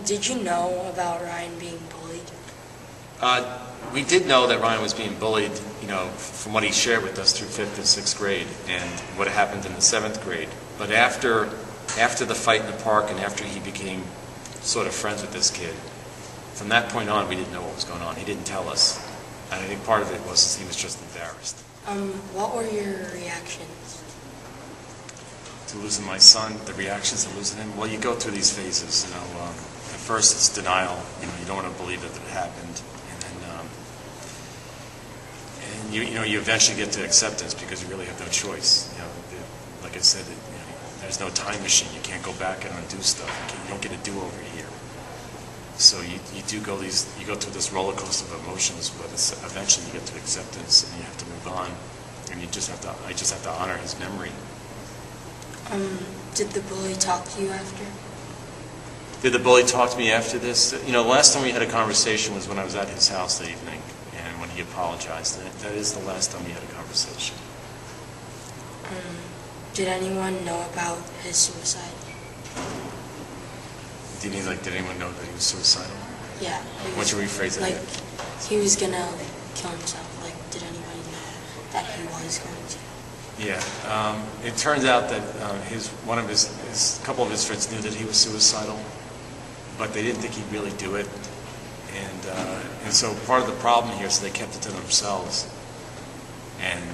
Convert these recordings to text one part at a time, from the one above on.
Did you know about Ryan being bullied? We did know that Ryan was being bullied, from what he shared with us through 5th and 6th grade and what happened in the 7th grade. But after the fight in the park and after he became sort of friends with this kid, from that point on, we didn't know what was going on. He didn't tell us. And I think part of it was he was just embarrassed. What were your reactions? To losing my son, the reactions to losing him, well, you go through these phases, At first, it's denial. You don't want to believe that it happened. You eventually get to acceptance because you really have no choice. Like I said, there's no time machine. You can't go back and undo stuff. You don't get a do-over here. So you go through this roller coaster of emotions, but eventually you get to acceptance and you have to move on. And I just have to honor his memory. Did the bully talk to you after? Did the bully talk to me after this? The last time we had a conversation was when I was at his house that evening, and when he apologized. And that is the last time we had a conversation. Did anyone know about his suicide? Do you mean, did anyone know that he was suicidal? Yeah. Why don't you rephrase that? He was gonna kill himself. Did anybody know that he was going to? Yeah. It turns out that a couple of his friends knew that he was suicidal, but they didn't think he'd really do it. And so part of the problem here is they kept it to themselves. And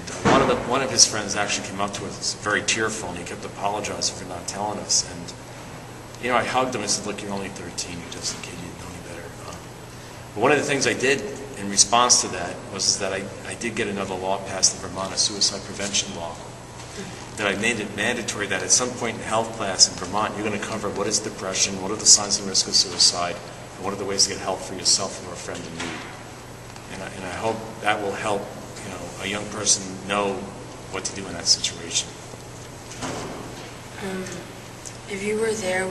one of his friends actually came up to us very tearful, and he kept apologizing for not telling us. And I hugged him and said, "Look, you're only 13. You're just a kid. You didn't know any better." But one of the things I did in response to that was that I did get another law passed in Vermont, a suicide prevention law, that I made it mandatory that at some point in health class in Vermont, you're going to cover what is depression, what are the signs and risks of suicide, and what are the ways to get help for yourself or a friend in need. And I hope that will help a young person know what to do in that situation. If you were there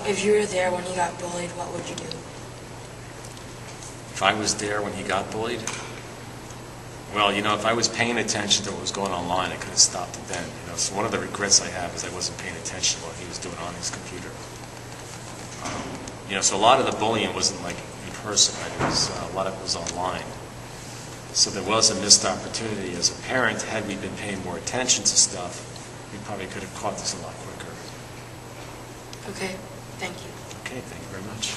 if you were there when he got bullied, what would you do? If I was there when he got bullied, well, if I was paying attention to what was going online, I could have stopped it then. So one of the regrets I have is I wasn't paying attention to what he was doing on his computer. So a lot of the bullying wasn't in person, right? A lot of it was online. So there was a missed opportunity. As a parent, had we been paying more attention to stuff, we probably could have caught this a lot quicker. Okay, thank you. Okay, thank you very much.